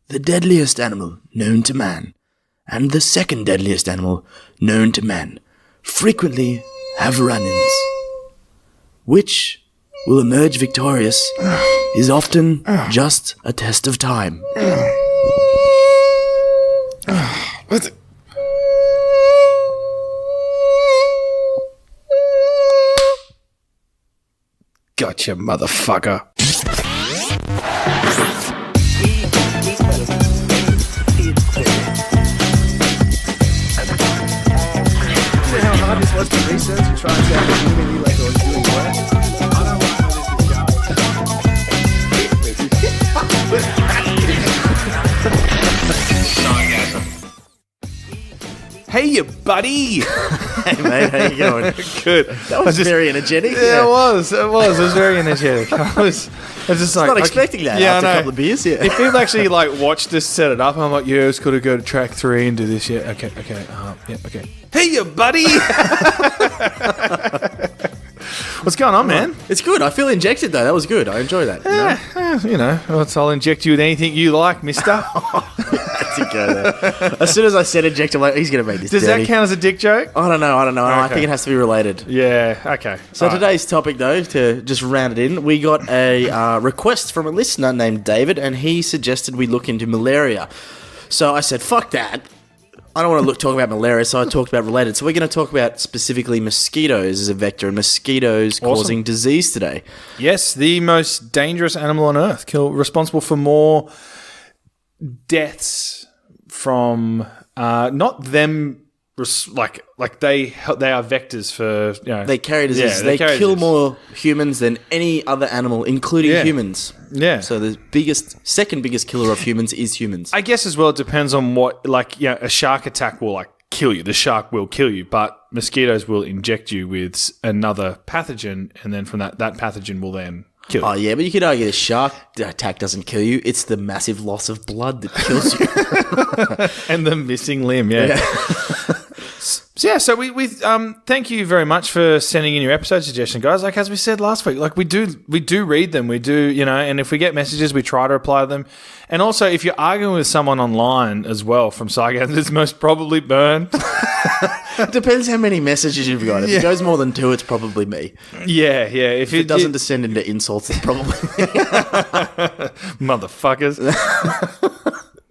the deadliest animal known to man and the second deadliest animal known to man frequently have run-ins. Which will emerge victorious is often just a test of time. What's it? Gotcha, motherfucker. How hard this was to research and try and sound genuinely like I was doing work. I don't like Sci-gasm. Hey, you buddy. Hey mate, how you going? Good. That was very energetic. Yeah, it was. It was very energetic. I was just like... Not expecting that after a couple of beers, yeah. If people actually like watched us set it up, I'm like, yeah, it's got to go to track 3 and do this. Yeah, okay. Hey, you buddy. What's going on, man? It's good. I feel injected though. That was good. I enjoy that. I'll inject you with anything you like, mister. To go there. As soon as I said inject, I'm like, he's going to make this Does dirty. that count as a dick joke? I don't know. Okay. I think it has to be related. Yeah, okay. So today's topic, though, to just round it in, we got a request from a listener named David, and he suggested we look into malaria. So I said, fuck that. I don't want to talk about malaria, so I talked about related. So we're going to talk about specifically mosquitoes as a vector and mosquitoes causing disease today. Yes, the most dangerous animal on Earth, responsible for more deaths from not them like they are vectors for they carry disease. Yeah, they kill disease. more humans than any other animal, including humans. Yeah. So the second biggest killer of humans is humans. I guess as well, it depends on what, a shark attack will kill you. The shark will kill you, but mosquitoes will inject you with another pathogen, and then from that pathogen will then kill you. Oh yeah, but you could argue the shark attack doesn't kill you. It's the massive loss of blood that kills you. And the missing limb, yeah. So we thank you very much for sending in your episode suggestion, guys. Like as we said last week, we do read them. We do, and if we get messages, we try to reply to them. And also, if you're arguing with someone online as well from Sci-gasm, it's most probably burned. It depends how many messages you've got. If it goes more than 2, it's probably me. Yeah. If it doesn't descend into insults, it's probably me. Motherfuckers.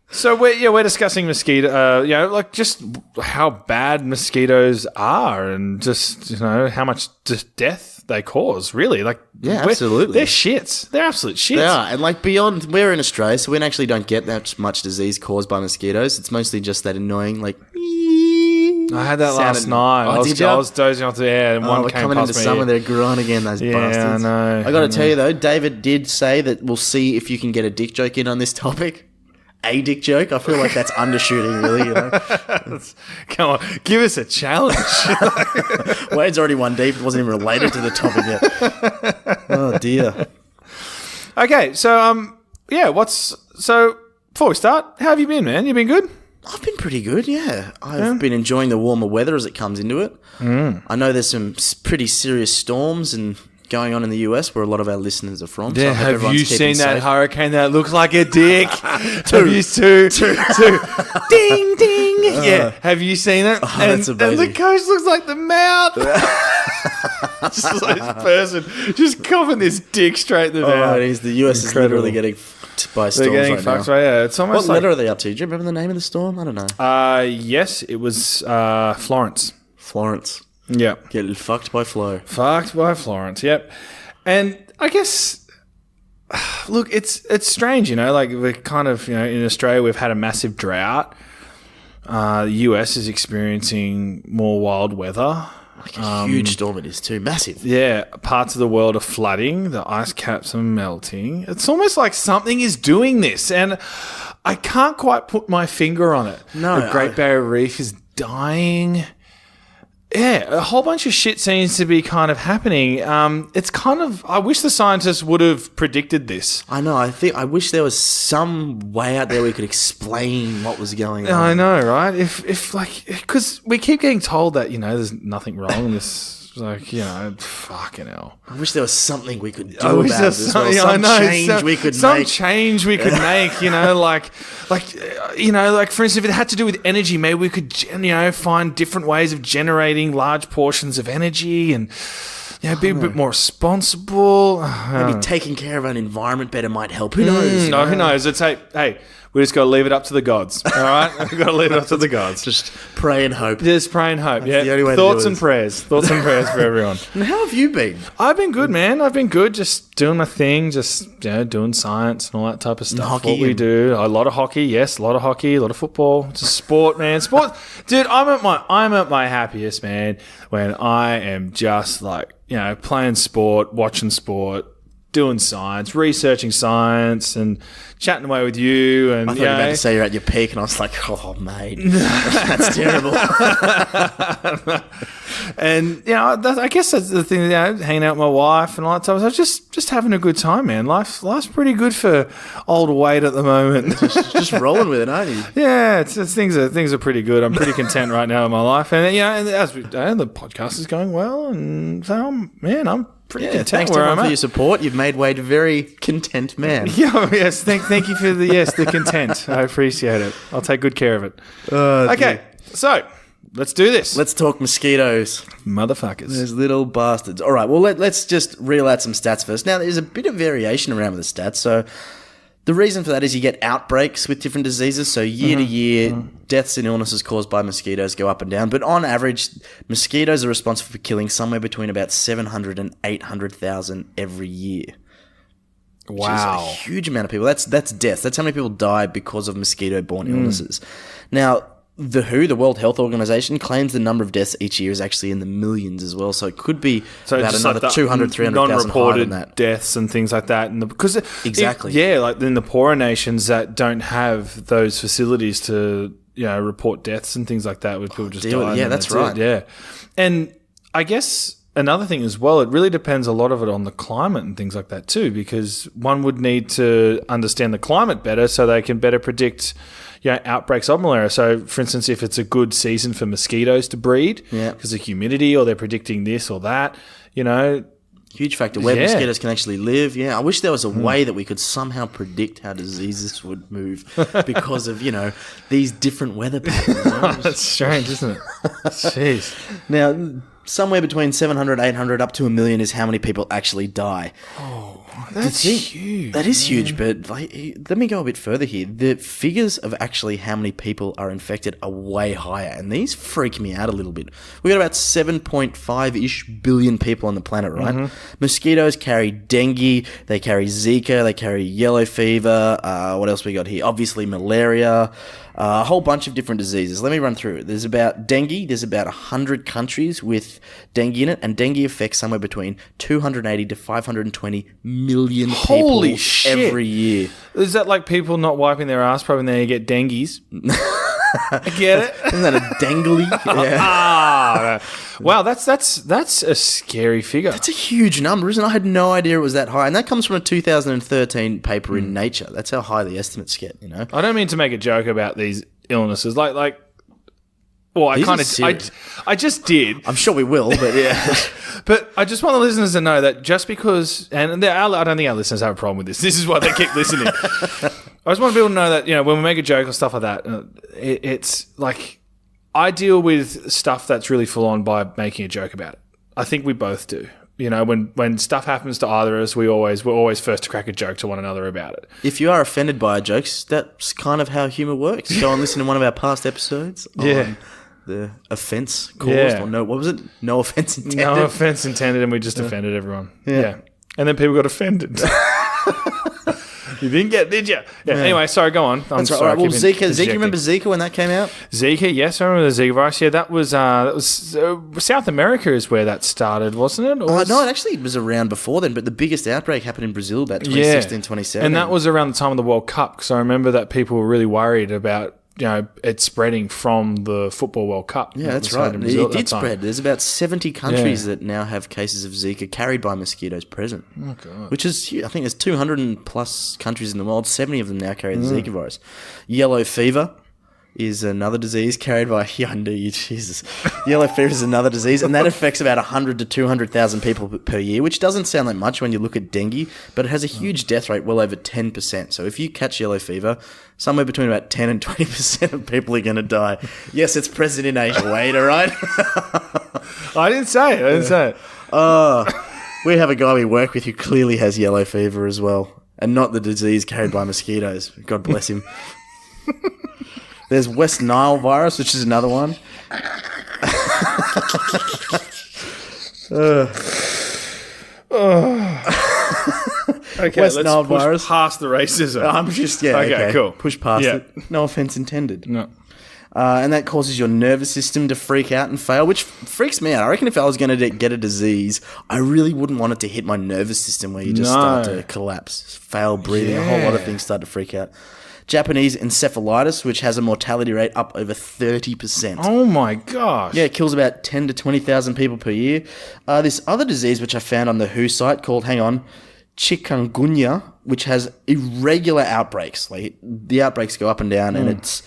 So we're discussing mosquito, just how bad mosquitoes are, and just how much death they cause. Really, absolutely, they're shits. They're absolute shits. They are, and beyond, we're in Australia, so we actually don't get that much disease caused by mosquitoes. It's mostly just that annoying I had that last night. I was dozing off the air, and one we're came coming past into me. summer. They're growing again. Those bastards. I know. I got to tell you though, David did say that we'll see if you can get a dick joke in on this topic. A dick joke. I feel like that's undershooting, really. Come on, give us a challenge. Wade's already one deep. It wasn't even related to the topic yet. Oh dear. Okay, so so before we start, how have you been, man? You been good? I've been pretty good, yeah. I've been enjoying the warmer weather as it comes into it. I know there's some pretty serious storms and going on in the US where a lot of our listeners are from. Yeah, so have you seen that safe. hurricane that looks like a dick? Two. Ding, ding. Yeah, have you seen it? That's amazing. And the coast looks like the mouth. Just like this person just coughing this dick straight in the mouth. It is. The US is literally getting fucked by storms They're getting right fucked now. right, yeah. It's almost What letter are they up to? Do you remember the name of the storm? I don't know. Yes, it was Florence. Florence. Yep. Getting fucked by Flo. Fucked by Florence, yep. And I guess, look, it's strange, we're kind of, in Australia we've had a massive drought. The US is experiencing more wild weather. A huge storm it is too. Massive. Yeah, parts of the world are flooding. The ice caps are melting. It's almost like something is doing this, and I can't quite put my finger on it. No, the Great Barrier Reef is dying. Yeah, a whole bunch of shit seems to be kind of happening. It's kind of... I wish the scientists would have predicted this. I know. I wish there was some way out there we could explain what was going on. I know, right? If because we keep getting told that, there's nothing wrong. This It's like, fucking hell. I wish there was something we could do I about wish there was this. Well. yeah, Some I know, change we could some make. change we could make, like for instance, if it had to do with energy, maybe we could, find different ways of generating large portions of energy and, be a bit more responsible. Maybe taking care of an environment better might help. Who knows? No, who knows? It's hey, we just got to leave it up to the gods. All right, we've got to leave it up to the gods. Just pray and hope. Just pray and hope. That's the only way to Thoughts do and this. prayers. Thoughts and prayers for everyone. And how have you been? I've been good, man. I've been good. Just doing my thing. Just doing science and all that type of stuff. hockey What we and- do. A lot of hockey. Yes, a lot of hockey. A lot of football. Just sport, man. Sport, dude. I'm at my happiest, man, when I am just like playing sport, watching sport, doing science, researching science, and chatting away with you. And I thought you were about to say you're at your peak, and I was like, oh, mate, that's terrible. And I guess that's the thing. Hanging out with my wife and all that stuff. So just having a good time, man. Life's pretty good for old Wade at the moment. Just rolling with it, aren't you? Yeah, it's things are pretty good. I'm pretty content right now in my life, and and as the podcast is going well, and so I'm pretty content Thanks to where everyone I'm for your at. support. You've made Wade a very content man. Yeah, yes. Thank you for the content. I appreciate it. I'll take good care of it. Okay, so let's do this. Let's talk mosquitoes. Motherfuckers. Those little bastards. All right, well, let's just reel out some stats first. Now, there's a bit of variation around with the stats. So the reason for that is you get outbreaks with different diseases. So year to year, deaths and illnesses caused by mosquitoes go up and down. But on average, mosquitoes are responsible for killing somewhere between about 700 and 800,000 every year. Wow. Which is a huge amount of people. That's deaths. That's how many people die because of mosquito-borne illnesses. Now, the WHO, the World Health Organization, claims the number of deaths each year is actually in the millions as well. So it could be about just another like 200, 300,000 higher than non-reported that. deaths and things like that. And because Exactly. like in the poorer nations that don't have those facilities to report deaths and things like that, where people just deal with die. it. Yeah, and that's it. right. Yeah, and I guess another thing as well, it really depends a lot of it on the climate and things like that too, because one would need to understand the climate better so they can better predict outbreaks of malaria. So, for instance, if it's a good season for mosquitoes to breed because of humidity, or they're predicting this or that, Huge factor. Where Yeah. mosquitoes can actually live. Yeah, I wish there was a way that we could somehow predict how diseases would move because of, these different weather patterns. That's strange, isn't it? Jeez. Now, somewhere between 700, 800, up to 1 million is how many people actually die. That's huge. That is huge, but let me go a bit further here. The figures of actually how many people are infected are way higher, and these freak me out a little bit. We've got about 7.5-ish billion people on the planet, right? Mosquitoes carry dengue, they carry Zika, they carry yellow fever. What else we got here? Obviously malaria. A whole bunch of different diseases. Let me run through it. There's about dengue. There's about 100 countries with dengue in it, and dengue affects somewhere between 280 to 520 million people Holy shit. every year. Is that like people not wiping their ass probably when they get dengues? I get it. Isn't that a dangly? Yeah. Wow, that's a scary figure. That's a huge number, isn't it? I had no idea it was that high. And that comes from a 2013 paper in Nature. That's how high the estimates get, I don't mean to make a joke about these illnesses. Well, These are serious. I just did. I'm sure we will, but yeah. But I just want the listeners to know that just because, I don't think our listeners have a problem with this. This is why they keep listening. I just want people to know that, when we make a joke or stuff like that, it's like, I deal with stuff that's really full on by making a joke about it. I think we both do. When stuff happens to either of us, we're always first to crack a joke to one another about it. If you are offended by our jokes, that's kind of how humour works. Go and listen to one of our past episodes on the offence caused. Or what was it? No offence intended. No offense intended, and we just offended everyone. Yeah. And then people got offended. You didn't get, did you? Yeah. Anyway, sorry, go on. I'm That's right. sorry. All right. Well, I keep Zika. interjecting. Remember Zika when that came out? Zika, yes, I remember the Zika virus. Yeah, that was South America is where that started, wasn't it? No, it actually was around before then, but the biggest outbreak happened in Brazil about 2016, 2017. And that was around the time of the World Cup, because I remember that people were really worried about it spreading from the Football World Cup. Yeah, that's was right. held in Brazil It at that did time. spread. There's about 70 countries that now have cases of Zika carried by mosquitoes present. Oh, God. Which is huge. I think there's 200 and plus countries in the world. 70 of them now carry the Zika virus. Yellow fever is another disease carried by Jesus. Yellow fever is another disease, and that affects about 100 to 200,000 people per year, which doesn't sound like much when you look at dengue, but it has a huge death rate, well over 10%. So if you catch yellow fever, somewhere between about 10 and 20% of people are going to die. Yes, it's present in Asia, Wade, all right? I didn't say it. We have a guy we work with who clearly has yellow fever as well, and not the disease carried by mosquitoes. God bless him. There's West Nile virus, which is another one. Okay, West let's Nile push virus. past the racism. I'm just, Okay, cool. Push past Yeah. it. No offense intended. No. And that causes your nervous system to freak out and fail, which freaks me out. I reckon if I was going to get a disease, I really wouldn't want it to hit my nervous system where you just start to collapse, fail breathing, a whole lot of things start to freak out. Japanese encephalitis, which has a mortality rate up over 30%. Oh my gosh. Yeah, it kills about 10 to 20,000 people per year. This other disease, which I found on the WHO site called, chikungunya, which has irregular outbreaks. Like the outbreaks go up and down, and it's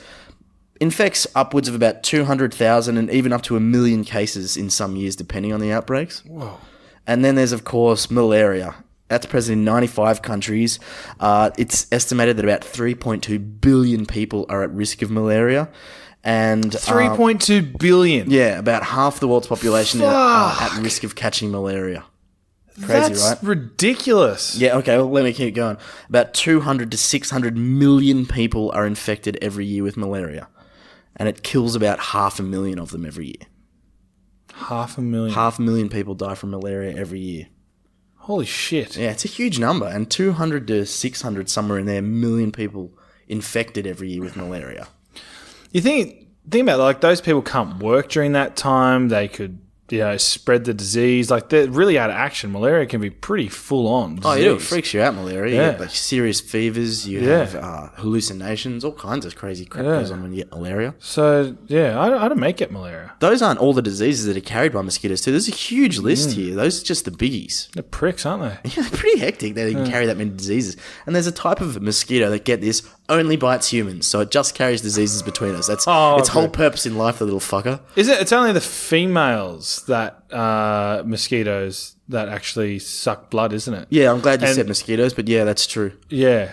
infects upwards of about 200,000 and even up to 1 million cases in some years, depending on the outbreaks. Whoa. And then there's, of course, malaria. That's present in 95 countries. It's estimated that about 3.2 billion people are at risk of malaria. And 3.2 billion. Yeah, about half the world's population are at risk of catching malaria. Crazy, That's right? ridiculous. Yeah, okay, well, let me keep going. About 200 to 600 million people are infected every year with malaria. And it kills about 500,000 of them every year. 500,000. 500,000 people die from malaria every year. Holy shit. Yeah, it's a huge number. And 200 to 600, somewhere in there, million people infected every year with malaria. You think about like those people can't work during that time. They could, spread the disease. Like they're really out of action. Malaria can be pretty full on disease. Oh, yeah, it freaks you out, malaria. You Yeah. get like serious fevers. You have hallucinations. All kinds of crazy crap goes on when you get malaria. So, yeah, I don't make it malaria. Those aren't all the diseases that are carried by mosquitoes, too. There's a huge list here. Those are just the biggies. They're pricks, aren't they? Yeah, they're pretty hectic that they can carry that many diseases. And there's a type of mosquito that, get this, only bites humans. So it just carries diseases between us. That's its whole purpose in life, the little fucker. Is it? It's only the females that mosquitoes that actually suck blood, isn't it? Yeah, I'm glad you said mosquitoes, but yeah, that's true. Yeah.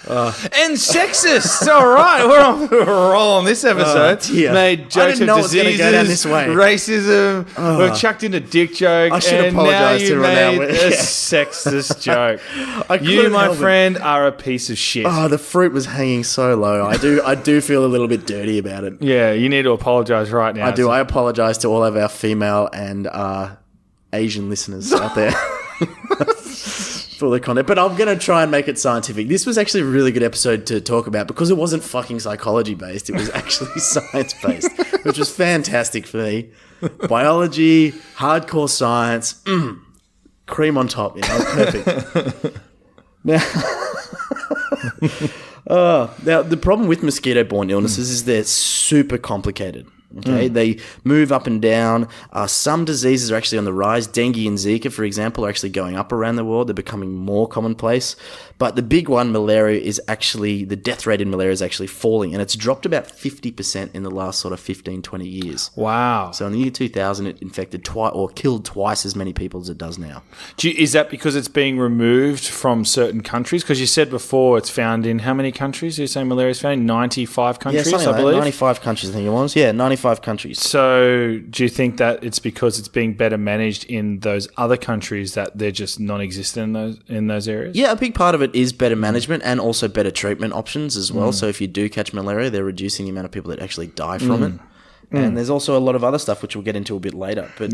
And sexist. All right, we're on a roll on this episode. Dear. Made jokes know of it was gonna diseases, go down this way. racism. We've chucked in a dick joke. I should and apologise now to you Ronald. made a sexist joke. You, couldn't my help it. friend, are a piece of shit. Oh, the fruit was hanging so low. I do feel a little bit dirty about it. Yeah, you need to apologise right now. I do. I apologise to all of our female and Asian listeners out there for the content. But I'm going to try and make it scientific. This was actually a really good episode to talk about because it wasn't fucking psychology-based. It was actually science-based, which was fantastic for me. Biology, hardcore science, cream on top, perfect. Now, the problem with mosquito-borne illnesses is they're super complicated. Okay, they move up and down. Some diseases are actually on the rise. Dengue and Zika, for example, are actually going up around the world. They're becoming more commonplace. But the big one, malaria, is actually, the death rate in malaria is actually falling. And it's dropped about 50% in the last sort of 15, 20 years. Wow. So in the year 2000, it infected killed twice as many people as it does now. Is that because it's being removed from certain countries? Because you said before it's found in how many countries? You're saying malaria is found in 95 countries, something I like that. believe? 95 countries, I think it was. Yeah, 95 countries. So do you think that it's because it's being better managed in those other countries that they're just non-existent in those areas? Yeah, a big part of it is better management and also better treatment options as well. So if you do catch malaria, they're reducing the amount of people that actually die from it. And there's also a lot of other stuff which we'll get into a bit later. But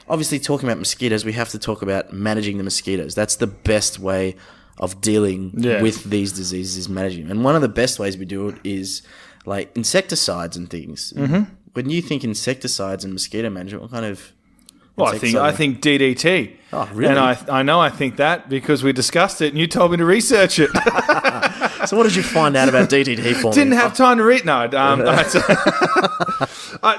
obviously talking about mosquitoes, we have to talk about managing the mosquitoes. That's the best way of dealing with these diseases, is managing them. And one of the best ways we do it is like insecticides and things. When you think insecticides and mosquito management, what kind of... Well, I think DDT. Oh, really? And I know I think that because we discussed it and you told me to research it. So what did you find out about DDT for me? Didn't have time to read. No.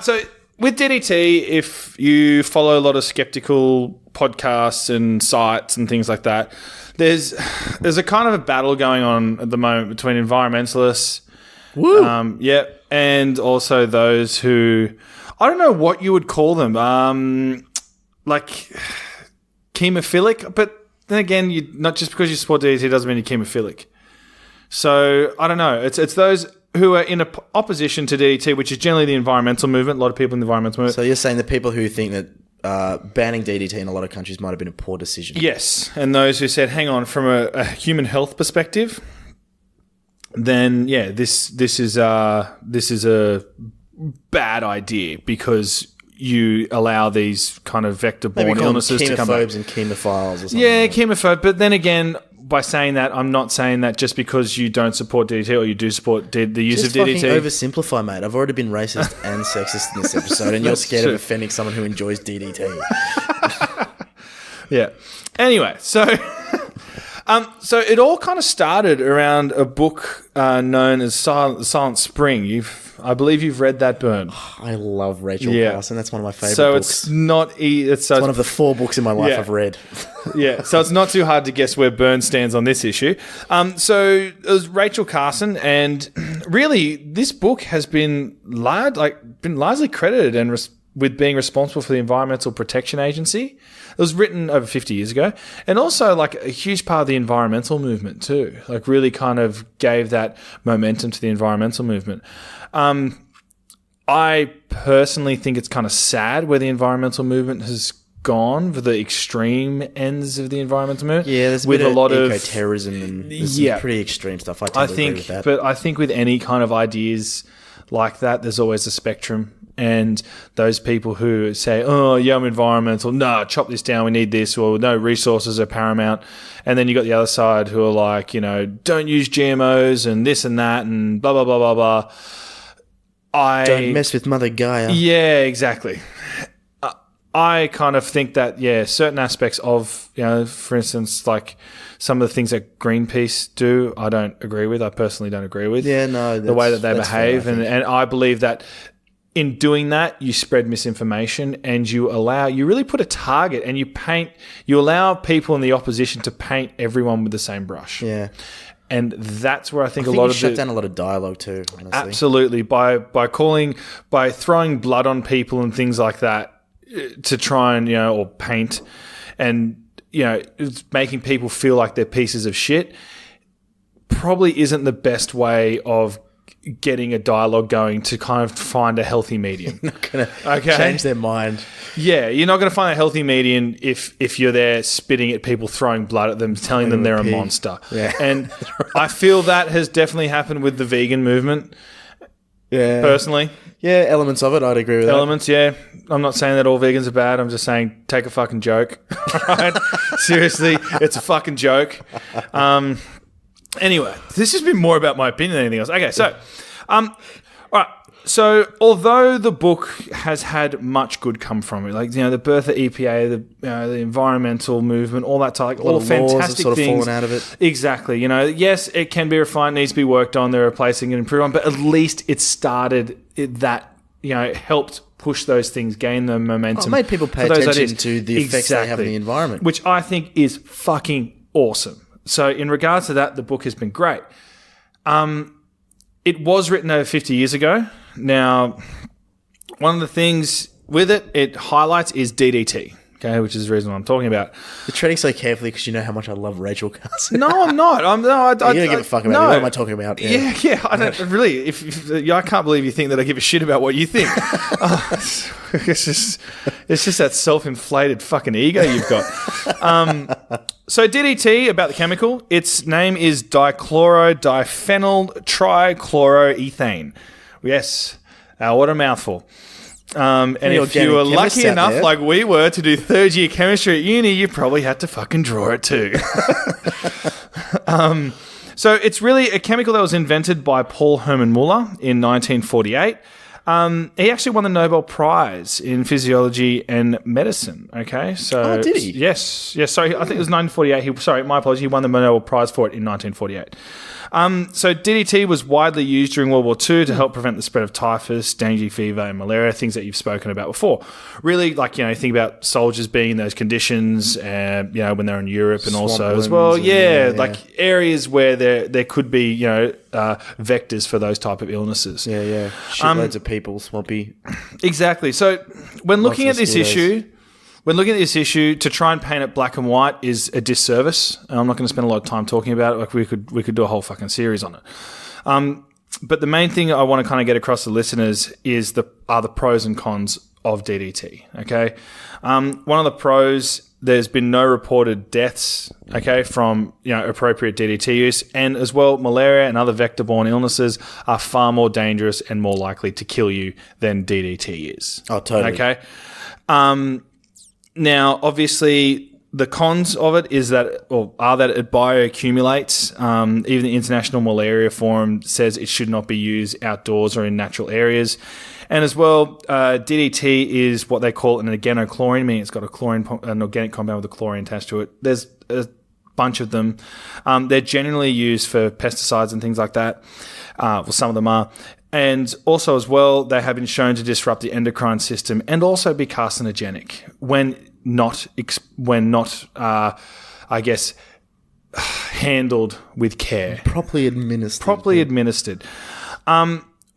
So with DDT, if you follow a lot of skeptical podcasts and sites and things like that, there's a kind of a battle going on at the moment between environmentalists Woo. Yeah, and also those who, I don't know what you would call them, like chemophilic, but then again, not just because you support DDT doesn't mean you're chemophilic. So I don't know. It's those who are in opposition to DDT, which is generally the environmental movement. A lot of people in the environmental movement. So you're saying the people who think that banning DDT in a lot of countries might have been a poor decision. Yes, and those who said, hang on, from a human health perspective, then yeah, this is a bad idea because you allow these kind of vector-borne illnesses to come back. Chemophobes and chemophiles or something. Yeah, chemophobe. But then again, by saying that, I'm not saying that just because you don't support DDT or you do support the use of DDT. Just fucking oversimplify, mate. I've already been racist and sexist in this episode, and you're scared of offending someone who enjoys DDT. Yeah. Anyway, so it all kind of started around a book known as Silent Spring. I believe you've read that, Bern. I love Rachel Carson. That's one of my favourite books. It's not... It's one of the 4 books in my life I've read. Yeah, so it's not too hard to guess where Bern stands on this issue. So it was Rachel Carson, and really this book has been largely credited and with being responsible for the Environmental Protection Agency. It was written over 50 years ago, and also like a huge part of the environmental movement too. Like really kind of gave that momentum to the environmental movement. I personally think it's kind of sad where the environmental movement has gone for the extreme ends of the environmental movement. Yeah, there's a lot of eco-terrorism and some pretty extreme stuff. I agree with that. But I think with any kind of ideas like that, there's always a spectrum. And those people who say, oh, yeah, I'm environmental. No, chop this down. We need this. Or no, resources are paramount. And then you got the other side who are like, don't use GMOs and this and that and blah, blah, blah, blah, blah. Don't mess with Mother Gaia. Yeah, exactly. I kind of think that, certain aspects of, for instance, like some of the things that Greenpeace do, I don't agree with. I personally don't agree with. Yeah, no. The way that they behave. Fair, and I believe that in doing that, you spread misinformation and you really put a target and you allow people in the opposition to paint everyone with the same brush. Yeah. And that's where I think shut down a lot of dialogue too, honestly. Absolutely. By throwing blood on people and things like that to try and, or paint and, it's making people feel like they're pieces of shit probably isn't the best way of getting a dialogue going to kind of find a healthy medium. Not going to change their mind. Yeah, you're not going to find a healthy median if you're there spitting at people, throwing blood at them, telling them they're a monster. Yeah. And I feel that has definitely happened with the vegan movement. Yeah. Personally. Yeah, elements of it, I'd agree with Elements, yeah. I'm not saying that all vegans are bad. I'm just saying take a fucking joke. Right? Seriously, it's a fucking joke. Anyway, this has been more about my opinion than anything else. Okay, so, all right. So, although the book has had much good come from it, like the birth of EPA, the environmental movement, all that type, all fantastic sort of things. Fallen out of it. Exactly. Yes, it can be refined, needs to be worked on. They're replacing and improving on, but at least it started helped push those things, gain the momentum. It made people pay attention to the effects they have on the environment, which I think is fucking awesome. So in regards to that, the book has been great. It was written over 50 years ago. Now, one of the things with it highlights is DDT, okay, which is the reason I'm talking about. You're treading so carefully because you know how much I love Rachel Carson. No, I'm not. You don't give a fuck about me. What am I talking about? Yeah. I don't really. I can't believe you think that I give a shit about what you think. It's just that self-inflated fucking ego you've got. So DDT, about the chemical, its name is dichlorodyphenyl trichloroethane. Yes, what a mouthful. And if you were lucky enough, like we were, to do third year chemistry at uni, you probably had to fucking draw it too. So it's really a chemical that was invented by Paul Hermann Muller in 1948. He actually won the Nobel Prize in Physiology and Medicine. Okay, so did he? Yes. Sorry, I think it was 1948. My apologies. He won the Nobel Prize for it in 1948. So DDT was widely used during World War II to help prevent the spread of typhus, dengue fever, and malaria, things that you've spoken about before. Really, think about soldiers being in those conditions, when they're in Europe and also as well, like areas where there could be, vectors for those type of illnesses. Yeah. Shitloads of people, swampy. Exactly. So when looking at this issue, to try and paint it black and white is a disservice. And I'm not going to spend a lot of time talking about it. Like we could do a whole fucking series on it. But the main thing I want to kind of get across to listeners is the pros and cons of DDT. Okay, one of the pros. There's been no reported deaths, from appropriate DDT use, and as well, malaria and other vector-borne illnesses are far more dangerous and more likely to kill you than DDT is. Oh, totally. Okay. Now, obviously, the cons of it are that it bioaccumulates. Even the International Malaria Forum says it should not be used outdoors or in natural areas. And as well, DDT is what they call an organochlorine, meaning it's got an organic compound with a chlorine attached to it. There's a bunch of them. They're generally used for pesticides and things like that. Well, some of them are. And also as well, they have been shown to disrupt the endocrine system and also be carcinogenic when not handled with care. Properly administered.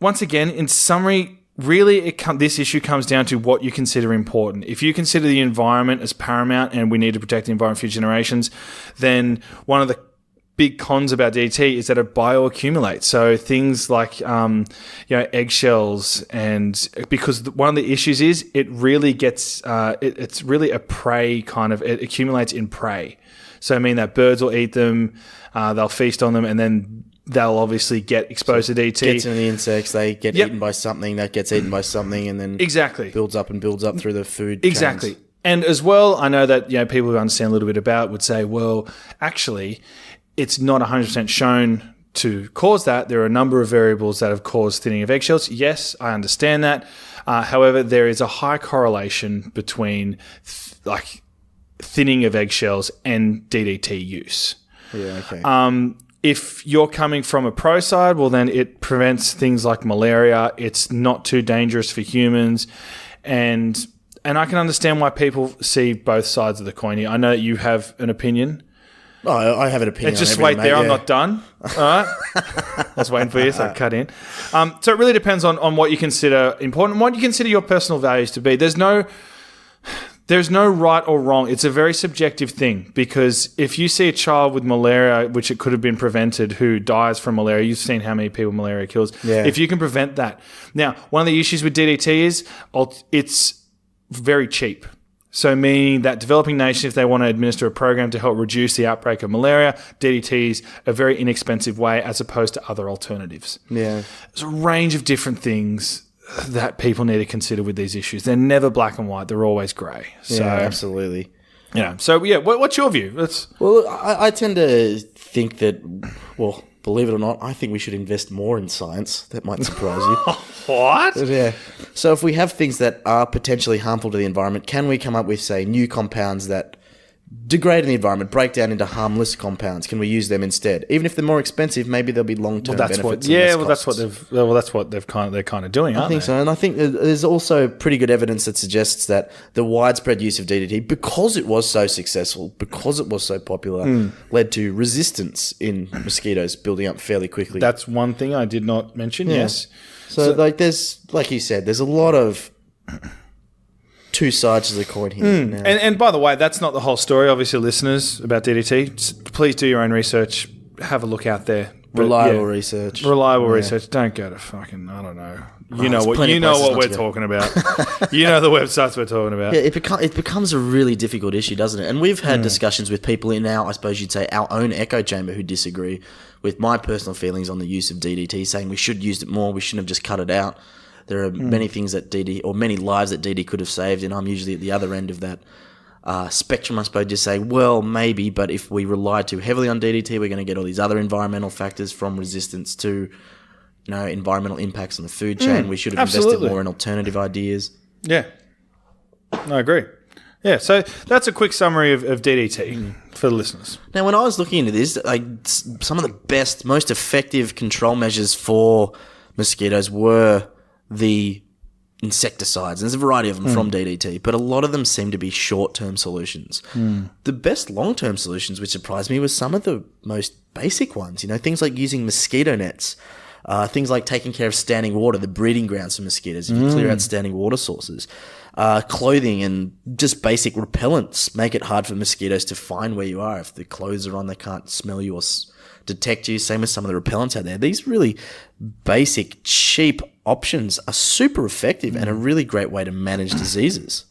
Once again, in summary, really, this issue comes down to what you consider important. If you consider the environment as paramount and we need to protect the environment for future generations, then one of the big cons about DDT is that it bioaccumulates. So things like, eggshells, and because one of the issues is it really gets, it's really a prey kind of, it accumulates in prey. So I mean that birds will eat them, they'll feast on them, and then they'll obviously get exposed to DDT. Gets into the insects, they get eaten by something, that gets eaten by something, and then builds up through the food Exactly. chains. And as well, I know that people who understand a little bit about it would say, well, actually, it's not 100% shown to cause that. There are a number of variables that have caused thinning of eggshells. Yes, I understand that. However, there is a high correlation between thinning of eggshells and DDT use. Yeah, okay. If you're coming from a pro side, well, then it prevents things like malaria. It's not too dangerous for humans. And I can understand why people see both sides of the coin here. I know that you have an opinion. Oh, I have an opinion. Just wait there. I'm not done. All right. I was waiting for you, so I cut in. So it really depends on what you consider important and what you consider your personal values to be. There's no right or wrong. It's a very subjective thing, because if you see a child with malaria, which it could have been prevented, who dies from malaria, you've seen how many people malaria kills. Yeah. If you can prevent that. Now, one of the issues with DDT is it's very cheap. So meaning that developing nations, if they want to administer a program to help reduce the outbreak of malaria, DDT is a very inexpensive way as opposed to other alternatives. Yeah. There's a range of different things that people need to consider with these issues. They're never black and white. They're always grey. So, yeah, absolutely. So, what's your view? Well, I tend to think that, well, believe it or not, I think we should invest more in science. That might surprise you. What? Yeah. So if we have things that are potentially harmful to the environment, can we come up with, say, new compounds that degrade in the environment, break down into harmless compounds? Can we use them instead? Even if they're more expensive, maybe there'll be long-term benefits. That's what they're kind of doing. I think so, and I think there's also pretty good evidence that suggests that the widespread use of DDT, because it was so successful, because it was so popular, led to resistance in mosquitoes building up fairly quickly. That's one thing I did not mention. Yeah. Yes. So there's, like you said, there's a lot of two sides to the coin here. And by the way, that's not the whole story, obviously, listeners, about DDT. Please do your own research. Have a look out there. Reliable research. Research. Don't go to fucking, I don't know. You know what we're talking about. You know the websites we're talking about. Yeah, it becomes a really difficult issue, doesn't it? And we've had discussions with people in our, I suppose you'd say, our own echo chamber who disagree with my personal feelings on the use of DDT, saying we should use it more, we shouldn't have just cut it out. There are many things that DDT, or many lives that DDT could have saved, and I'm usually at the other end of that spectrum, I suppose, just say, well, maybe, but if we rely too heavily on DDT, we're going to get all these other environmental factors, from resistance to, environmental impacts on the food chain. We should have invested more in alternative ideas. Yeah, I agree. Yeah, so that's a quick summary of DDT for the listeners. Now, when I was looking into this, some of the best, most effective control measures for mosquitoes were the insecticides. There's a variety of them from DDT, but a lot of them seem to be short-term solutions. The best long-term solutions, which surprised me, was some of the most basic ones. Things like using mosquito nets, things like taking care of standing water, the breeding grounds for mosquitoes. If you clear out standing water sources. Clothing and just basic repellents make it hard for mosquitoes to find where you are. If the clothes are on, they can't smell you or detect you. Same with some of the repellents out there. These really basic, cheap options are super effective and a really great way to manage diseases.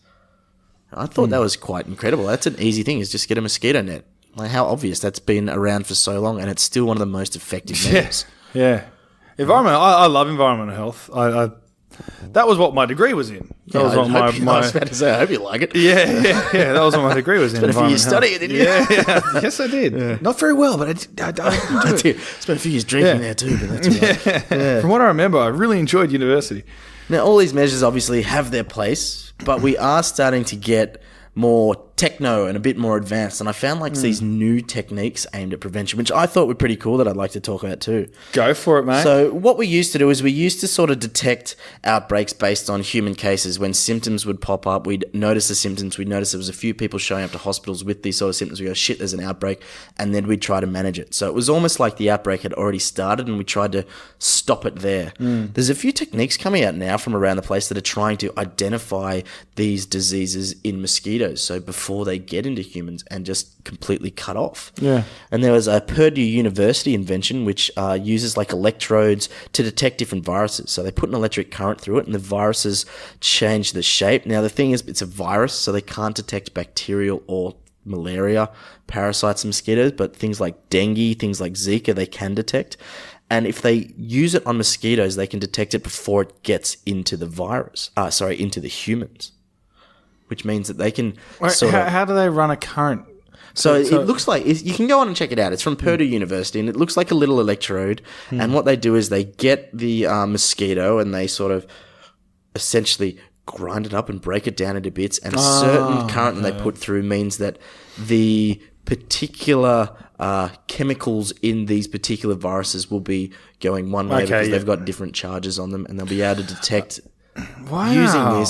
I thought that was quite incredible. That's an easy thing, is just get a mosquito net. Like, how obvious. That's been around for so long and it's still one of the most effective measures. Yeah. I love environmental health. That was what my degree was in. That was on I was about to say, I hope you like it. Yeah. That was what my degree was in. Spent a few years studying it, didn't you? Yeah. Yes, I did. Yeah. Not very well, but I did. Spent a few years drinking there too, but that's all right. Yeah. From what I remember, I really enjoyed university. Now, all these measures obviously have their place, but we are starting to get more techno and a bit more advanced. And I found these new techniques aimed at prevention, which I thought were pretty cool that I'd like to talk about too. Go for it, mate. So what we used to do is we used to sort of detect outbreaks based on human cases. When symptoms would pop up, we'd notice the symptoms. We'd notice there was a few people showing up to hospitals with these sort of symptoms. We go, shit, there's an outbreak. And then we'd try to manage it. So it was almost like the outbreak had already started and we tried to stop it there. There's a few techniques coming out now from around the place that are trying to identify these diseases in mosquitoes. So before they get into humans and just completely cut off. Yeah. And there was a Purdue University invention which uses electrodes to detect different viruses. So they put an electric current through it and the viruses change the shape. Now the thing is, it's a virus, so they can't detect bacterial or malaria parasites in mosquitoes, but things like dengue, things like Zika, they can detect. And if they use it on mosquitoes, they can detect it before it gets into the into the humans. Which means that they can how do they run a current? So it looks like, you can go on and check it out. It's from Purdue University and it looks like a little electrode. And what they do is they get the mosquito and they sort of essentially grind it up and break it down into bits. And a certain current that they put through means that the particular chemicals in these particular viruses will be going one way because they've got different charges on them and they'll be able to detect using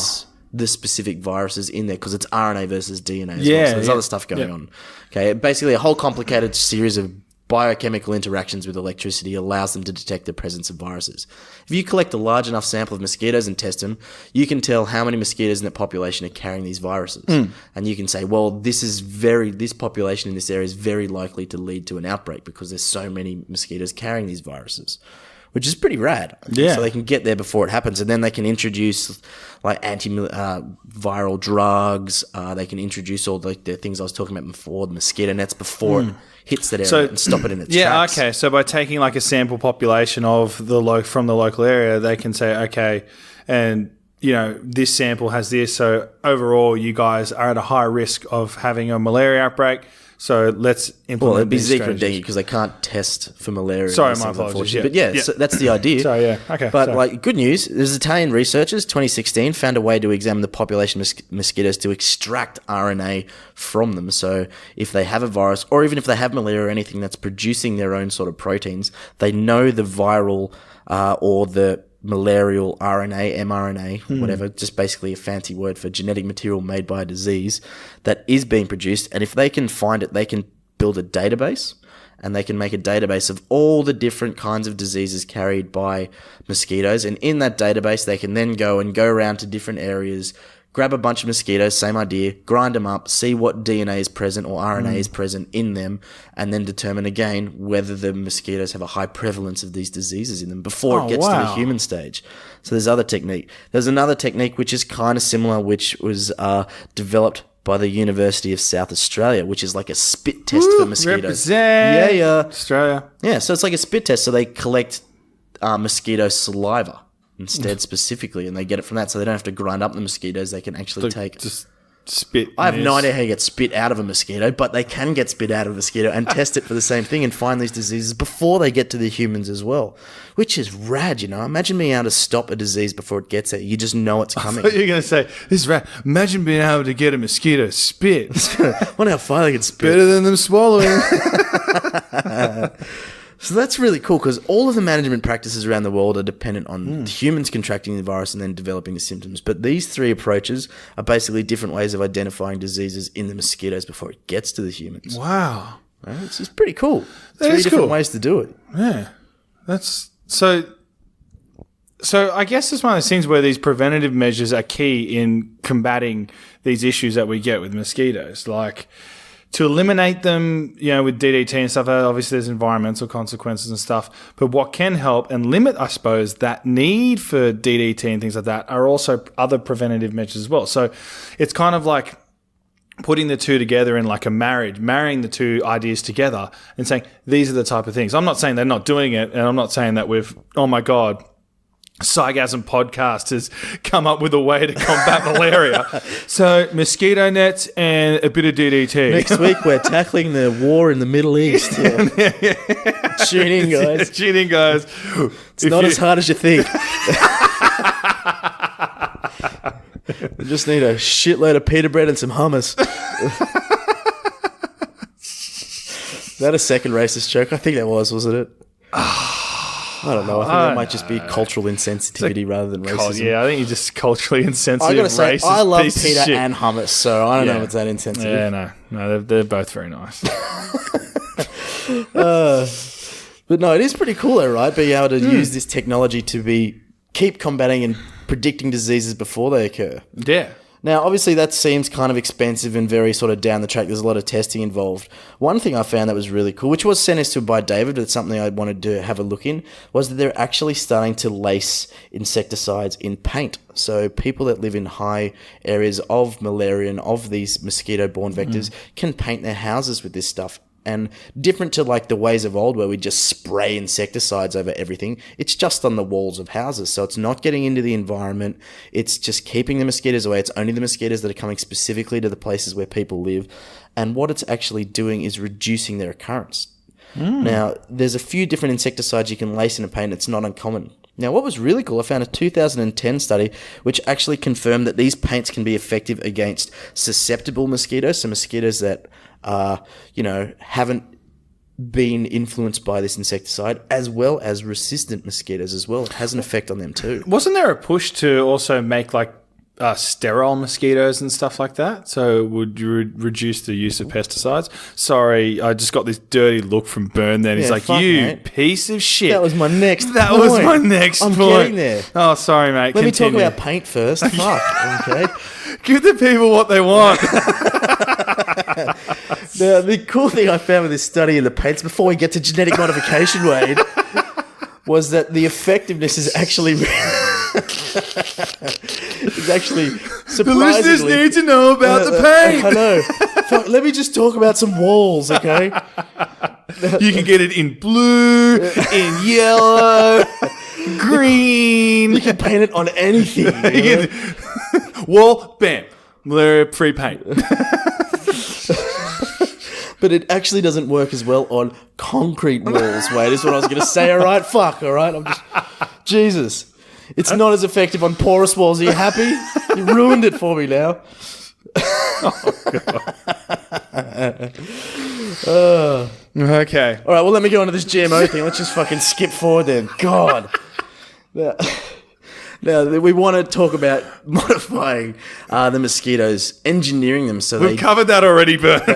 the specific viruses in there because it's RNA versus DNA as well. So there's other stuff going on. Okay, basically a whole complicated series of biochemical interactions with electricity allows them to detect the presence of viruses. If you collect a large enough sample of mosquitoes and test them, you can tell how many mosquitoes in the population are carrying these viruses. And you can say, well, this population in this area is very likely to lead to an outbreak because there's so many mosquitoes carrying these viruses. Which is pretty rad. Yeah. So they can get there before it happens. And then they can introduce antiviral drugs. They can introduce all the things I was talking about before, the mosquito nets, before it hits that area and stop it in its tracks. Okay. So by taking a sample population of from the local area, they can say, okay, and this sample has this. So overall, you guys are at a high risk of having a malaria outbreak. So let's implement. Well, it'd be these Zika and strategies. dengue because they can't test for malaria. Sorry, my apologies. But so that's the idea. Okay. But good news, there's Italian researchers, 2016, found a way to examine the population of mosquitoes to extract RNA from them. So if they have a virus, or even if they have malaria or anything that's producing their own sort of proteins, they know the viral or the malarial RNA, mRNA, whatever, just basically a fancy word for genetic material made by a disease that is being produced. And if they can find it, they can build a database and they can make a database of all the different kinds of diseases carried by mosquitoes. And in that database, they can then go around to different areas, grab a bunch of mosquitoes, same idea, grind them up, see what DNA is present or RNA is present in them, and then determine again whether the mosquitoes have a high prevalence of these diseases in them before it gets to the human stage. So there's other technique. There's another technique which is kind of similar, which was developed by the University of South Australia, which is like a spit test for mosquitoes. Represent Australia. Yeah, so it's like a spit test. So they collect mosquito saliva instead specifically, and they get it from that, so they don't have to grind up the mosquitoes. They can actually take spit. I have no idea how you get spit out of a mosquito, but they can get spit out of a mosquito and test it for the same thing and find these diseases before they get to the humans as well, which is rad, you know. Imagine being able to stop a disease before it gets there. You just know it's coming. You're going to say, this is rad. Imagine being able to get a mosquito spit. Wonder how far they can spit. Better than them swallowing. So that's really cool because all of the management practices around the world are dependent on humans contracting the virus and then developing the symptoms. But these three approaches are basically different ways of identifying diseases in the mosquitoes before it gets to the humans. Wow. Right? It's just pretty cool. That Three is different cool. ways to do it. Yeah. That's so I guess it's one of those things where these preventative measures are key in combating these issues that we get with mosquitoes. Like, to eliminate them, you know, with DDT and stuff, obviously there's environmental consequences and stuff. But what can help and limit, I suppose, that need for DDT and things like that are also other preventative measures as well. So it's kind of like putting the two together in like a marriage, marrying the two ideas together and saying, these are the type of things. I'm not saying they're not doing it, and I'm not saying that oh my God, Sci-gasm podcast has come up with a way to combat malaria. So mosquito nets and a bit of DDT. Next week, we're tackling the war in the Middle East. Tune in, guys. Tune in, guys. It's not as hard as you think. We just need a shitload of pita bread and some hummus. Is that a second racist joke? I think that wasn't it? I don't know. I think that might just be cultural insensitivity rather than racism. Yeah, I think you're just culturally insensitive. I gotta say, racist I love piece of pita shit. and hummus, so I don't know if it's that insensitive. Yeah, no, they're both very nice. But no, it is pretty cool though, right? Being able to use this technology to keep combating and predicting diseases before they occur. Yeah. Now, obviously, that seems kind of expensive and very sort of down the track. There's a lot of testing involved. One thing I found that was really cool, which was sent us to by David, but it's something I wanted to have a look in, was that they're actually starting to lace insecticides in paint. So people that live in high areas of malaria and of these mosquito-borne vectors can paint their houses with this stuff. And different to like the ways of old where we just spray insecticides over everything, it's just on the walls of houses. So it's not getting into the environment. It's just keeping the mosquitoes away. It's only the mosquitoes that are coming specifically to the places where people live. And what it's actually doing is reducing their occurrence. Now, there's a few different insecticides you can lace in a paint. It's not uncommon. Now, what was really cool, I found a 2010 study which actually confirmed that these paints can be effective against susceptible mosquitoes, so mosquitoes that haven't been influenced by this insecticide, as well as resistant mosquitoes as well. It has an effect on them too. Wasn't there a push to also make like sterile mosquitoes and stuff like that? So would you reduce the use of pesticides? Sorry, I just got this dirty look from Bern then. He's Yeah, like, fuck, you mate. piece of shit. That was my next That point. was my next I'm point. getting there. Oh, sorry, mate. Let me talk Continue. about paint first. Fuck, okay. Give the people what they want. Now, the cool thing I found with this study in the paints, before we get to genetic modification, Wade, was that the effectiveness is actually The listeners surprisingly. need to know about the paint. I know. Fuck, let me just talk about some walls, okay? You can get it in blue, in yellow, green. You can paint it on anything. You know? Wall, bam. Malaria-free paint. But it actually doesn't work as well on concrete walls, Wade, is what I was going to say. All right? Fuck, all right? Jesus. It's not as effective on porous walls. Are you happy? You ruined it for me now. Okay. All right, well, let me go on to this GMO thing. Let's just fucking skip forward then. God. Now, we want to talk about modifying the mosquitoes, engineering them so We've covered that already, Bert.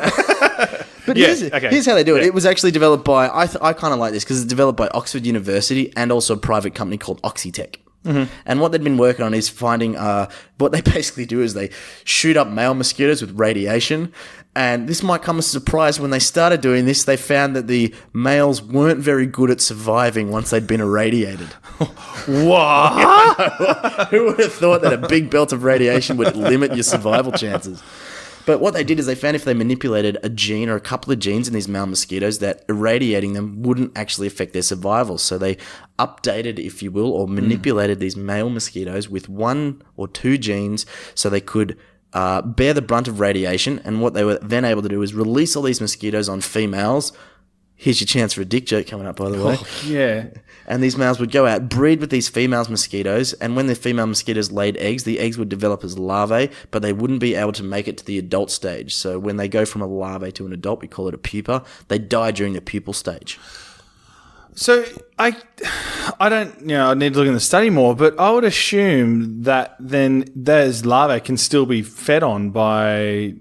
But Yeah, here's how they do it. Yeah. It was actually developed by, I kind of like this because it's developed by Oxford University and also a private company called Oxitec. Mm-hmm. And what they've been working on is finding, what they basically do is they shoot up male mosquitoes with radiation. And this might come as a surprise. When they started doing this, they found that the males weren't very good at surviving once they'd been irradiated. What? Who would have thought that a big belt of radiation would limit your survival chances? But what they did is they found if they manipulated a gene or a couple of genes in these male mosquitoes, that irradiating them wouldn't actually affect their survival. So they updated, if you will, or manipulated these male mosquitoes with one or two genes so they could bear the brunt of radiation, and what they were then able to do is release all these mosquitoes on females. Here's your chance for a dick joke coming up, by the way. Yeah. And these males would go out, breed with these female mosquitoes, and when the female mosquitoes laid eggs, the eggs would develop as larvae, but they wouldn't be able to make it to the adult stage. So when they go from a larvae to an adult, we call it a pupa. They die during the pupal stage. So I don't, I need to look in the study more, but I would assume that then those larvae can still be fed on by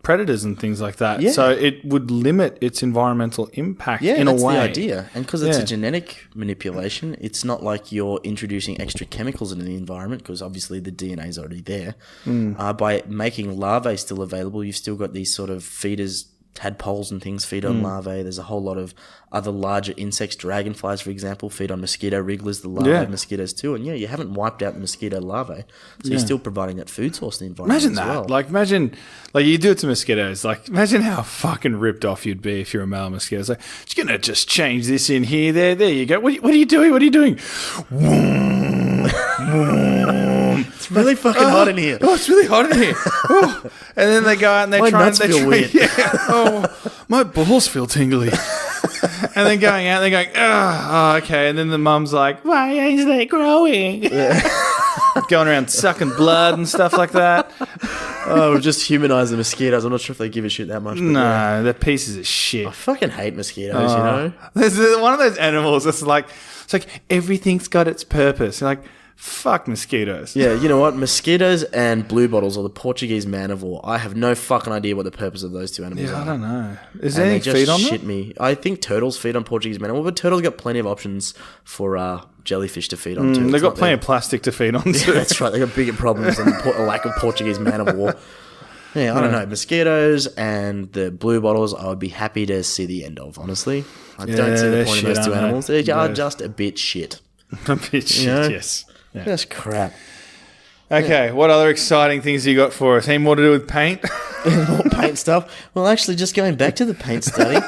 predators and things like that. Yeah. So it would limit its environmental impact in a way. Yeah, that's the idea. And because it's a genetic manipulation, it's not like you're introducing extra chemicals into the environment, because obviously the DNA is already there. By making larvae still available, you've still got these sort of feeders, tadpoles and things feed on larvae. There's a whole lot of other larger insects, dragonflies, for example, feed on mosquito wrigglers, the larvae of mosquitoes too. And you haven't wiped out the mosquito larvae, so you're still providing that food source in the environment. Imagine as that. well. Like, imagine, you do it to mosquitoes. Like, imagine how fucking ripped off you'd be if you're a male mosquito. It's like, just gonna just change this in here. There you go. What are you doing? What are you doing? It's really fucking hot in here. Oh, it's really hot in here. Oh. And then they go out and they My try nuts and feel weird. Yeah. Oh, my balls feel tingly. And then going out, they're going, oh, okay. And then the mum's like, why ain't they growing? Going around sucking blood and stuff like that. Oh, we've just humanized the mosquitoes. I'm not sure if they give a shit that much. But No, they're pieces of shit. I fucking hate mosquitoes, you know? There's one of those animals that's like, it's like everything's got its purpose. You're like, fuck mosquitoes. Yeah, you know what? Mosquitoes and blue bottles, or the Portuguese man of war. I have no fucking idea what the purpose of those two animals Yeah, are. I don't know. Is And there they any just feed on shit them? me. I think turtles feed on Portuguese man of war, but turtles got plenty of options for jellyfish to feed on too. They've It's got not plenty their- of plastic to feed on Yeah, too. that's right. They got bigger problems than a lack of Portuguese man of war. Yeah, I don't know. Mosquitoes and the blue bottles, I would be happy to see the end of, honestly. I don't see the they're point of shit, those two aren't they? animals. They are Yeah. just a bit shit. A bit shit, know? yes. Yeah. That's crap. Okay, what other exciting things you got for us? Any more to do with paint? More paint stuff. Well, actually, just going back to the paint study.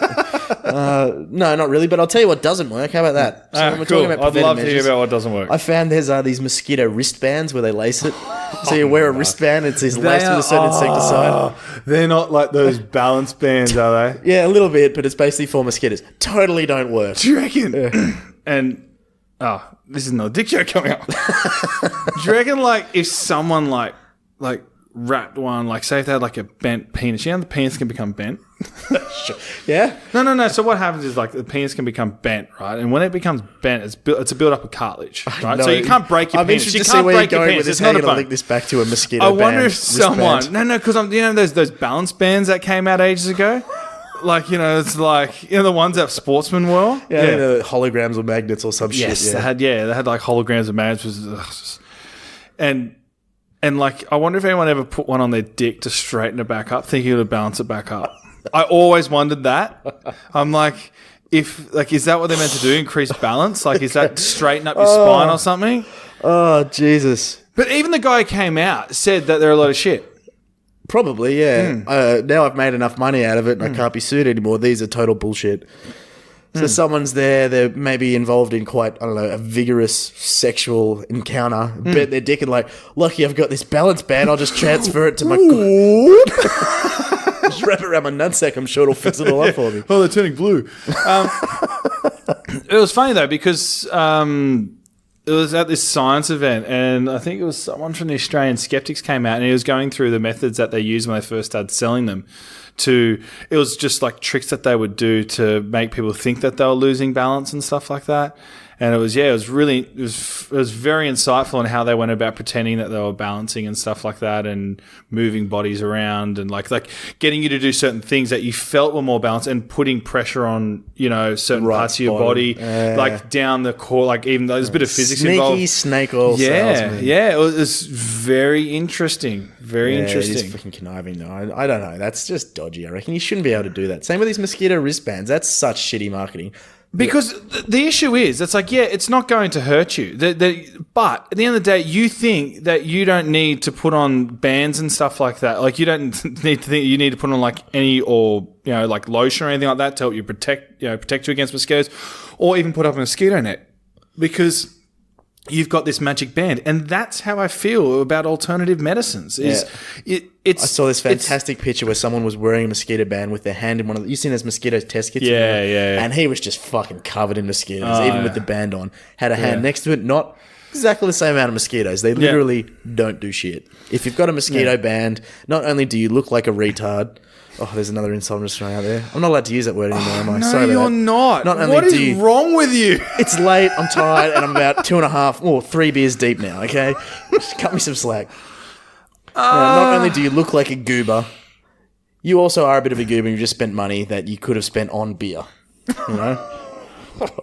No, not really, but I'll tell you what doesn't work. How about that? So when we're Cool. talking about I'd preventive love to hear measures, about what doesn't work. I found there's these mosquito wristbands where they lace it. So you wear a wristband, it's laced with a certain insecticide. They're not like those balance bands, are they? Yeah, a little bit, but it's basically for mosquitoes. Totally don't work. Do you reckon? And this is another dick joke coming up. Do you reckon, if someone like wrapped one, say if they had a bent penis, the penis can become bent. Yeah? No. So what happens is the penis can become bent, right? And when it becomes bent, it's a build up of cartilage, right? No, So you can't break your I'm penis. interested You to see can't where you're break your going penis. with this. It's How not are a you going to bone. link this back to a mosquito I band, wonder if someone wristband? because those balance bands that came out ages ago, it's the ones that sportsmen wore. Yeah, I think the holograms or magnets or some Yes, shit. they had holograms of magnets, and I wonder if anyone ever put one on their dick to straighten it back up, thinking it would balance it back up. I always wondered that. I'm like, is that what they're meant to do? Increase balance? Is that to straighten up your spine or something? Oh, Jesus. But even the guy who came out said that they're a lot of shit. Probably, yeah. Now I've made enough money out of it and I can't be sued anymore. These are total bullshit. So someone's there, they're maybe involved in quite, a vigorous sexual encounter. Bet their dick and lucky I've got this balance band, I'll just transfer it to my... just wrap it around my nutsack, I'm sure it'll fix it all up for me. Oh, they're turning blue. It was funny, though, because it was at this science event, and I think it was someone from the Australian Skeptics came out, and he was going through the methods that they used when they first started selling them. It was just tricks that they would do to make people think that they were losing balance and stuff like that. And it was very insightful on how they went about pretending that they were balancing and stuff like that, and moving bodies around, and like getting you to do certain things that you felt were more balanced, and putting pressure on certain parts of your body, down the core, even though there's a bit of physics involved. Sneaky snake oil salesman. Yeah, it was very interesting. Very interesting. It is fucking conniving, though. I don't know. That's just dodgy, I reckon. You shouldn't be able to do that. Same with these mosquito wristbands. That's such shitty marketing. Because the issue is, it's not going to hurt you. But at the end of the day, you think that you don't need to put on bands and stuff like that. You don't need to think you need to put on any lotion or anything like that to help you protect you against mosquitoes, or even put up a mosquito net. Because you've got this magic band. And that's how I feel about alternative medicines. I saw this fantastic picture where someone was wearing a mosquito band with their hand in one of the... You've seen those mosquito test kits? Yeah. And he was just fucking covered in mosquitoes, even with the band on. Had a hand next to it, not exactly the same amount of mosquitoes. They literally don't do shit. If you've got a mosquito band, not only do you look like a retard... Oh, there's another insult I'm just throwing out there. I'm not allowed to use that word anymore, am I? No, Sorry you're about that. not. What is wrong with you? It's late, I'm tired, and I'm about 3 beers deep now, okay? Just cut me some slack. Not only do you look like a goober, you also are a bit of a goober and you just spent money that you could have spent on beer, you know?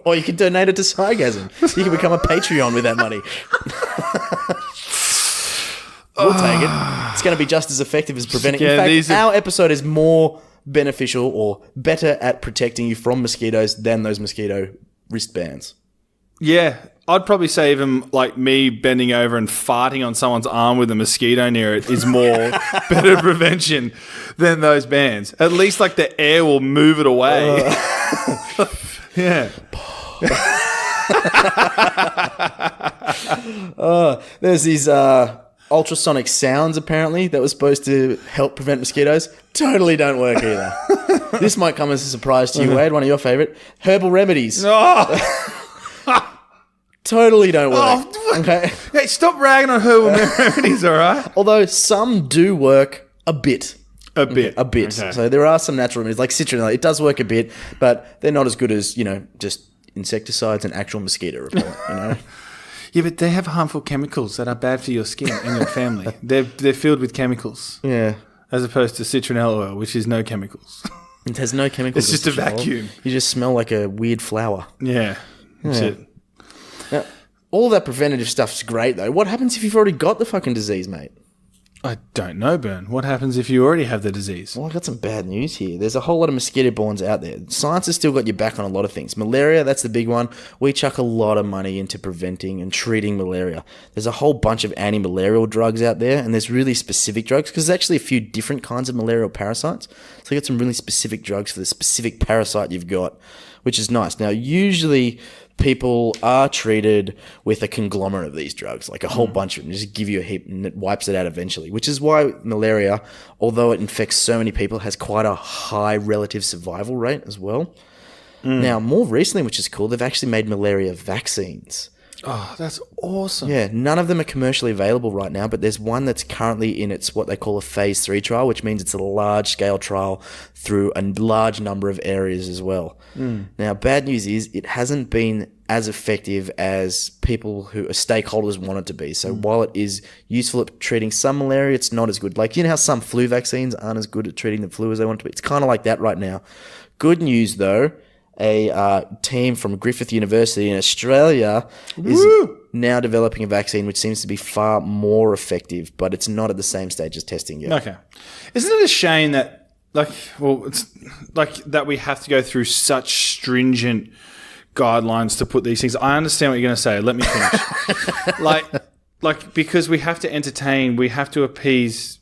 Or you could donate it to Sci-gasm. You can become a Patreon with that money. We'll take it. It's going to be just as effective as preventing. In fact, our episode is more beneficial or better at protecting you from mosquitoes than those mosquito wristbands. Yeah, I'd probably say even like me bending over and farting on someone's arm with a mosquito near it is more better prevention than those bands. At least like the air will move it away. Yeah. There's these ultrasonic sounds apparently that was supposed to help prevent mosquitoes. Totally don't work either. This might come as a surprise to you, Wade, one of your favorite herbal remedies. Totally don't work. Okay. Hey, stop ragging on herbal remedies, all right? Although some do work a bit. A bit. Okay. So there are some natural remedies like citronella. It does work a bit, but they're not as good as, just insecticides and actual mosquito repellent, Yeah, but they have harmful chemicals that are bad for your skin and your family. They're filled with chemicals. Yeah. As opposed to citronella oil, which is no chemicals. It has no chemicals. It's just a vacuum. You just smell like a weird flower. Yeah. That's it. Now, all that preventative stuff's great, though. What happens if you've already got the fucking disease, mate? I don't know, Bern. What happens if you already have the disease? Well, I've got some bad news here. There's a whole lot of mosquito-borns out there. Science has still got your back on a lot of things. Malaria, that's the big one. We chuck a lot of money into preventing and treating malaria. There's a whole bunch of anti-malarial drugs out there, and there's really specific drugs, because there's actually a few different kinds of malarial parasites. So you've got some really specific drugs for the specific parasite you've got, which is nice. Now, usually people are treated with a conglomerate of these drugs, like a whole bunch of them, just give you a heap and it wipes it out eventually, which is why malaria, although it infects so many people, has quite a high relative survival rate as well. Now, more recently, which is cool, they've actually made malaria vaccines. Oh, that's awesome. Yeah, none of them are commercially available right now, but there's one that's currently in its what they call a phase 3 trial, which means it's a large-scale trial through a large number of areas as well. Now, bad news is it hasn't been as effective as people who are stakeholders want it to be. So while it is useful at treating some malaria, it's not as good. Like, you know how some flu vaccines aren't as good at treating the flu as they want to be? It's kind of like that right now. Good news, though. A team from Griffith University in Australia is now developing a vaccine which seems to be far more effective, but it's not at the same stage as testing yet. Okay. Isn't it a shame that, it's like that we have to go through such stringent guidelines to put these things? I understand what you're going to say. Let me finish. Because we have to entertain, we have to appease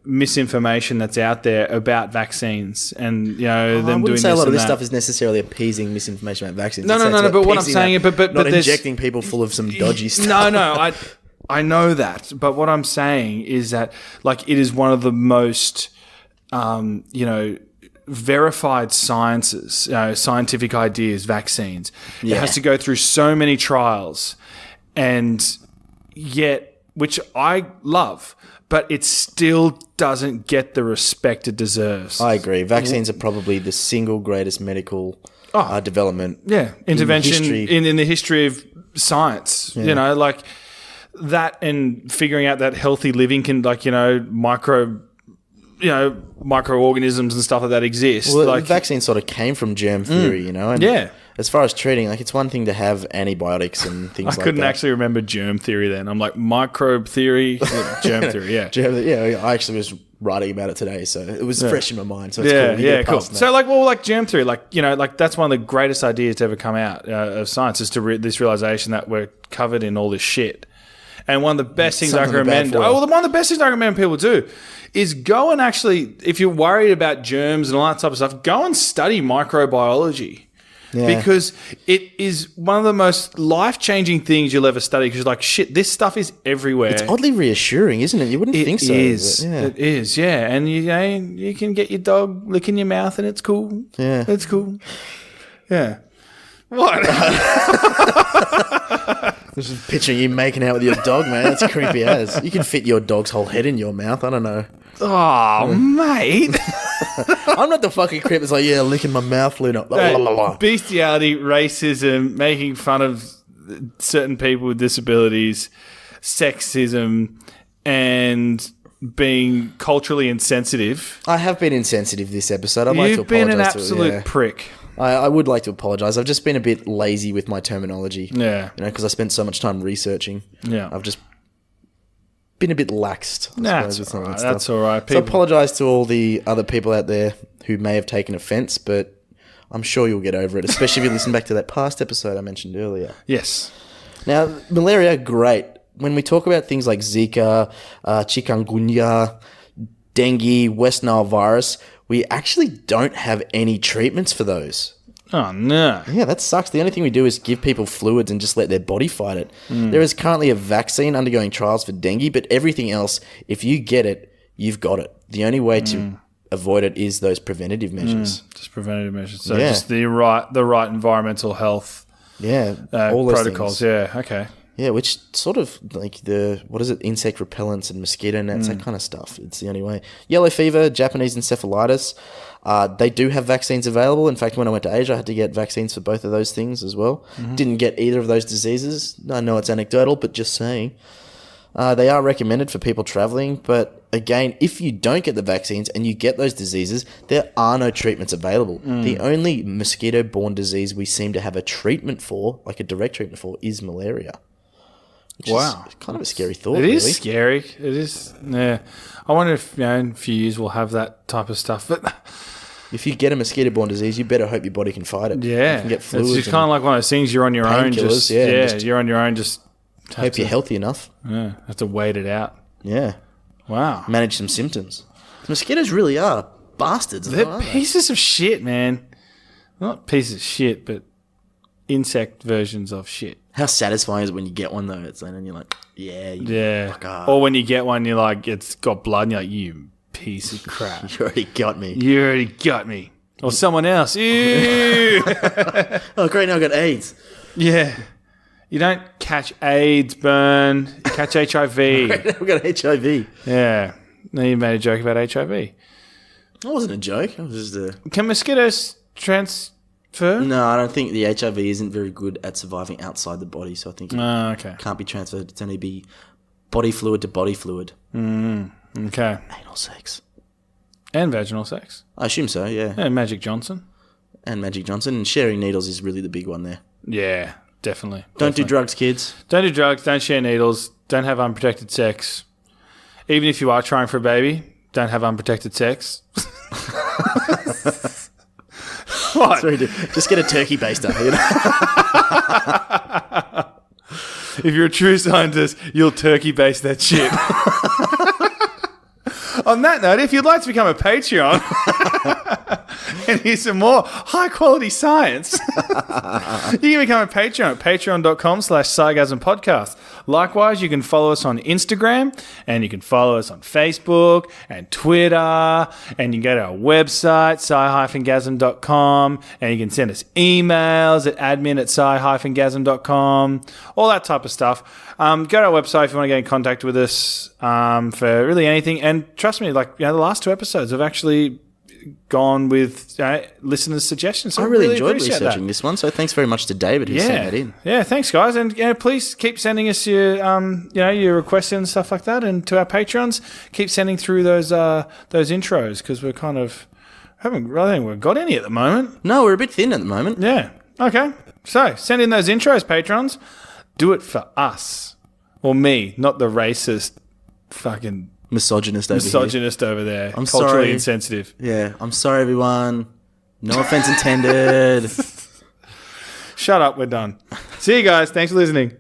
misinformation that's out there about vaccines and, them doing this. I wouldn't say a lot of this that. stuff is necessarily appeasing misinformation about vaccines. No. But what I'm saying, but not injecting people full of some dodgy stuff. No. I know that. But what I'm saying is that, it is one of the most, verified sciences, scientific ideas, vaccines. Yeah. It has to go through so many trials, and yet, which I love, but it still doesn't get the respect it deserves. I agree. Vaccines are probably the single greatest medical development. Yeah, intervention in the history of science. Yeah. That, and figuring out that healthy living can, microorganisms and stuff like that exist. Well, the vaccine sort of came from germ theory, and as far as treating, it's one thing to have antibiotics and things like that. I couldn't actually remember germ theory then. I'm like, microbe theory, germ theory, yeah. I actually was writing about it today, so it was fresh in my mind. So it's cool. Cool. So, germ theory, that's one of the greatest ideas to ever come out of science, is to this realization that we're covered in all this shit. And one of the best things I can recommend, one of the best things I recommend people do is go and actually, if you're worried about germs and all that type of stuff, go and study microbiology. Yeah. because it is one of the most life-changing things you'll ever study because you're like, shit, this stuff is everywhere. It's oddly reassuring, isn't it? You wouldn't think so. It is, yeah. And you can get your dog licking your mouth and it's cool. Yeah. It's cool. Yeah. What? Just picturing you making out with your dog, man. That's creepy as. You can fit your dog's whole head in your mouth. I don't know. Oh, mate. I'm not the fucking creep that's like, yeah, licking my mouth, Luna. Bestiality, racism, making fun of certain people with disabilities, sexism, and being culturally insensitive. I have been insensitive this episode. I'd like to You've been an apologise absolute prick. I would like to apologise. I've just been a bit lazy with my terminology. Yeah. Because I spent so much time researching. Yeah. I've just been a bit laxed. That's all right. That's all right. So I apologise to all the other people out there who may have taken offence, but I'm sure you'll get over it, especially if you listen back to that past episode I mentioned earlier. Yes. Now, malaria, great. When we talk about things like Zika, chikungunya, dengue, West Nile virus, we actually don't have any treatments for those. Oh, no. Yeah, that sucks. The only thing we do is give people fluids and just let their body fight it. There is currently a vaccine undergoing trials for dengue, but everything else, if you get it, you've got it. The only way to avoid it is those preventative measures. Just preventative measures. So just the right environmental health all those protocols. things. Yeah, okay. Yeah, which sort of like insect repellents and mosquito nets, that kind of stuff. It's the only way. Yellow fever, Japanese encephalitis. They do have vaccines available. In fact, when I went to Asia, I had to get vaccines for both of those things as well. Didn't get either of those diseases. I know it's anecdotal, but just saying. They are recommended for people traveling, but again, if you don't get the vaccines and you get those diseases, there are no treatments available. The only mosquito-borne disease we seem to have a treatment for, like a direct treatment for, is malaria. Which is kind of a scary thought, It really. is scary. It is. Yeah. I wonder if in a few years we'll have that type of stuff. But If you get a mosquito-borne disease, you better hope your body can fight it. yeah, You can get fluids. it's just kind of like one of those things. You're on your own. painkillers, just you're on your own. Just hope you're healthy enough. have to wait it out. Yeah. Wow. Manage some symptoms. Mosquitoes really are bastards. They're aren't they? pieces of shit, man. Not pieces of shit, but insect versions of shit. How satisfying is it when you get one, though? It's like, and you're like, Yeah. fucker. Or when you get one, you're like, it's got blood, and you're like, you piece of crap. You already got me. You already got me. Or someone else. Ew. Oh, great, now I got AIDS. Yeah. You don't catch AIDS, Burn. You catch HIV. Now I got HIV. Yeah. No, you made a joke about HIV. That wasn't a joke. It was just a... Can mosquitoes transfer? No, I don't think the HIV isn't very good at surviving outside the body, so I think it Oh, okay. can't be transferred. It's only be body fluid to body fluid. Okay. Anal sex. And vaginal sex. I assume so, yeah. And Magic Johnson. And Magic Johnson. And sharing needles is really the big one there. Yeah, definitely. Don't do drugs, kids. Don't do drugs. Don't share needles. Don't have unprotected sex. Even if you are trying for a baby, don't have unprotected sex. What? Sorry, dude. Just get a turkey baster. You know? If you're a true scientist, you'll turkey base that shit. On that note, if you'd like to become a Patreon and hear some more high quality science, you can become a Patreon at patreon.com/Sci-gasm podcast. Likewise, you can follow us on Instagram and you can follow us on Facebook and Twitter, and you can go to our website, sci-gasm.com, and you can send us emails at admin@sci-gasm.com, all that type of stuff. Go to our website if you want to get in contact with us for really anything. And trust me, like the last two episodes have actually gone with listeners' suggestions. So I really enjoyed appreciate researching this one, so thanks very much to David who sent that in. Yeah, thanks, guys. And please keep sending us your your requests and stuff like that. And to our patrons, keep sending through those intros, because we're kind of I don't think we've got any at the moment. No, we're a bit thin at the moment. Yeah. Okay. So send in those intros, patrons. Do it for us. Or me, not the racist fucking Misogynist over there. I'm culturally sorry. insensitive. here. Yeah, I'm sorry, everyone. No offense intended. Shut up, we're done. See you guys. Thanks for listening.